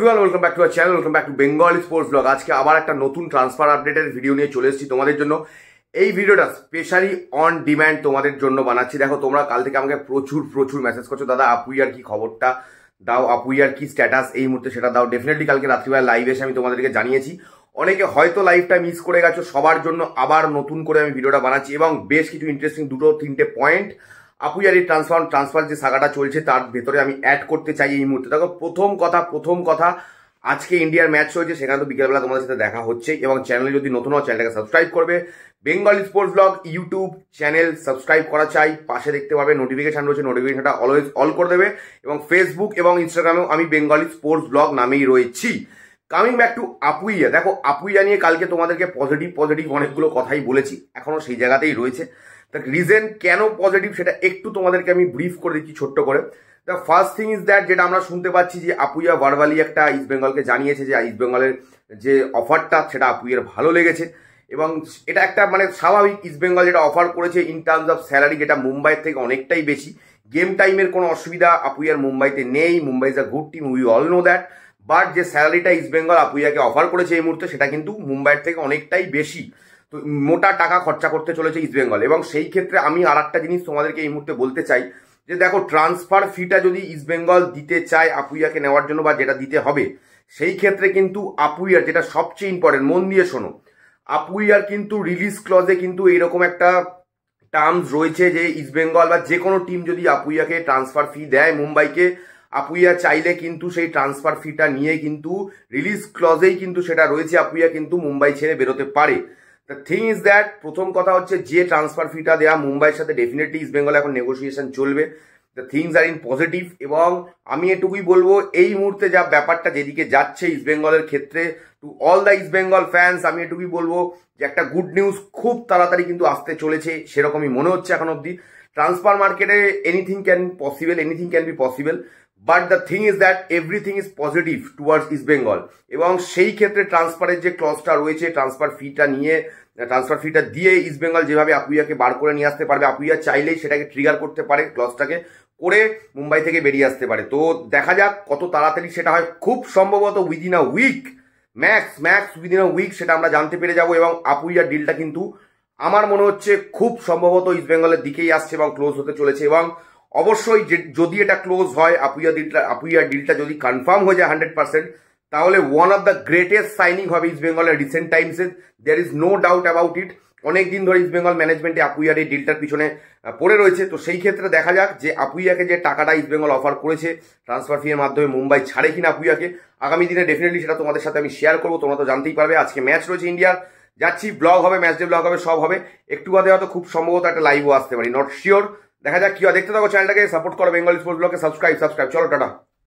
Everyone, welcome back to our channel, welcome back to Bengali sports blog. আজকে আবার একটা নতুন ট্রান্সফার আপডেটের ভিডিও নিয়ে চলে এসেছি তোমাদের জন্য। এই ভিডিওটা স্পেশালি অন ডিম্যান্ড তোমাদের জন্য বানাচ্ছি। দেখো, তোমরা কাল থেকে আমাকে প্রচুর মেসেজ করছো, দাদা আপুইয়ার কি খবরটা দাও, আপুইয়ার কি স্ট্যাটাস এই মুহূর্তে সেটা দাও। ডেফিনেটলি কালকে রাত্রিবেলা লাইভ এসে আমি তোমাদেরকে জানিয়েছি। অনেকে হয়তো লাইভটা মিস করে গেছো, সবার জন্য আবার নতুন করে আমি ভিডিওটা বানাচ্ছি এবং বেশ কিছু ইন্টারেস্টিং দুটো তিনটে পয়েন্ট আপুইয়ার এই ট্রান্সফার যে সাগাটা চলছে তার ভেতরে আমি অ্যাড করতে চাই এই মুহূর্তে। দেখো, প্রথম কথা আজকে ইন্ডিয়ার ম্যাচ রয়েছে, সেখানে তো বিকেলবেলা তোমাদের সাথে দেখা হচ্ছে। এবং চ্যানেলে যদি নতুন হয় চ্যানেলটাকে সাবস্ক্রাইব করবে। Bengali sports blog YouTube channel subscribe করা চাই, পাশে দেখতে পাবে নোটিফিকেশন রয়েছে, নোটিফিকেশনটা অলওয়েজ অল করে দেবে। এবং ফেসবুক এবং ইনস্টাগ্রামেও আমি বেঙ্গলি স্পোর্টস ব্লগ নামেই রয়েছি। কামিং ব্যাক টু আপুইয়া, দেখো আপুইয়া নিয়ে কালকে তোমাদেরকে পজিটিভ অনেকগুলো কথাই বলেছি, এখনো সেই জায়গাতেই রয়েছে। দ্য রিজন কেন পজিটিভ সেটা একটু তোমাদেরকে আমি ব্রিফ করে দিচ্ছি ছোট্ট করে। The first thing is that, যেটা আমরা শুনতে পাচ্ছি যে আপুইয়া ভার্বালি একটা ইস্ট বেঙ্গলকে জানিয়েছে যে ইস্ট বেঙ্গলের যে অফারটা সেটা আপুইয়ার ভালো লেগেছে। এবং এটা একটা মানে স্বাভাবিক, ইস্ট বেঙ্গল যেটা অফার করেছে ইন টার্মস অফ স্যালারি, যেটা মুম্বাইয়ের থেকে অনেকটাই বেশি। গেম টাইমের কোনো অসুবিধা আপুইয়ার মুম্বাইতে নেই, Mumbai is a good team, we all know that. But যে স্যালারিটা ইস্ট বেঙ্গল আপুইয়াকে অফার করেছে এই মুহূর্তে সেটা কিন্তু মুম্বাইয়ের থেকে অনেকটাই বেশি। তো মোটা টাকা খরচা করতে চলেছে ইস্ট বেঙ্গল। এবং সেই ক্ষেত্রে আমি আর একটা জিনিস তোমাদেরকে এই মুহূর্তে বলতে চাই যে দেখো, ট্রান্সফার ফিটা যদি ইস্ট বেঙ্গল দিতে চায় আপুইয়াকে নেওয়ার জন্য বা যেটা দিতে হবে, সেই ক্ষেত্রে কিন্তু আপুইয়ার যেটা সবচেয়ে ইম্পর্টেন্ট, মন দিয়ে শোনো, আপুইয়ার কিন্তু রিলিজ ক্লজে কিন্তু এইরকম একটা টার্মস রয়েছে যে ইস্ট বেঙ্গল বা যে কোনো টিম যদি আপুইয়াকে ট্রান্সফার ফি দেয় মুম্বাইকে, আপুইয়া চাইলে কিন্তু সেই ট্রান্সফার ফিটা নিয়ে কিন্তু রিলিজ ক্লজেই কিন্তু সেটা রয়েছে, আপুইয়া কিন্তু মুম্বাই ছেড়ে বেরোতে পারে। দ্য থিং ইজ দ্যাট, প্রথম কথা হচ্ছে যে ট্রান্সফার ফিটা দেওয়া মুম্বাইয়ের সাথে ডেফিনেটলি ইস্ট বেঙ্গল এখন নেগোসিয়েশন চলবে। The things are in positive. এবং আমি এটুকুই বলবো, এই মুহূর্তে যা ব্যাপারটা যেদিকে যাচ্ছে ইস্ট বেঙ্গলের ক্ষেত্রে, to all the east Bengal fans আমি এটুকুই বলবো যে একটা গুড নিউজ খুব তাড়াতাড়ি কিন্তু আসতে চলেছে, সেরকমই মনে হচ্ছে এখন অব্দি। ট্রান্সফার মার্কেটে anything can be possible, but the thing is that everything is positive towards east Bengal. এবং সেই ক্ষেত্রে ট্রান্সফারের যে ক্লজটা রয়েছে, ট্রান্সফার ফিটা দিয়ে ইস্ট বেঙ্গল যেভাবে আপুইয়াকে বার করে নিয়ে আসতে পারবে, আপুইয়া চাইলেই সেটাকে ট্রিগার করতে পারে, ক্লজটাকে করে মুম্বাই থেকে বেরিয়ে আসতে পারে। তো দেখা যাক কত তাড়াতাড়ি সেটা হয়। খুব সম্ভবত within a week, max within a week সেটা আমরা জানতে পেরে যাবো। এবং আপুইয়ার ডিলটা কিন্তু আমার মনে হচ্ছে খুব সম্ভবত ইস্ট বেঙ্গলের দিকেই আসছে এবং ক্লোজ হতে চলেছে। এবং অবশ্যই যদি এটা ক্লোজ হয়, আপুইয়ার ডিলটা যদি কনফার্ম হয়ে যায় 100%, তাহলে one of the greatest signing হবে ইস্ট বেঙ্গলের রিসেন্ট টাইমসে। There is no doubt about it. অনেকদিন ধরে ইস্ট বেঙ্গল ম্যানেজমেন্টে আপুইয়ার এই ডিলটার পিছনে পড়ে রয়েছে। তো সেই ক্ষেত্রে দেখা যাক যে আপুইয়াকে যে টাকাটা ইস্ট বেঙ্গল অফার করেছে ট্রান্সফার ফি এর মাধ্যমে, মুম্বাই ছাড়ে কিনা আপুইয়াকে। আগামী দিনে ডেফিনেটলি সেটা তোমাদের সাথে আমি শেয়ার করবো, তোমরা তো জানতেই পারবে। আজকে ম্যাচ রয়েছে ইন্ডিয়ার, যাচ্ছি, ব্লগ হবে, ম্যাচ ডে ব্লগ হবে, সব হবে। একটু বাদে হয়তো খুব সম্ভবত একটা লাইভও আসতে পারি, নট শিওর। দেখা যাক কি হয়, দেখতে থাকো চ্যানেলটাকে, সাপোর্ট করো, বেঙ্গলি স্পোর্টস ব্লগকে সাবস্ক্রাইব। চলো, টাটা।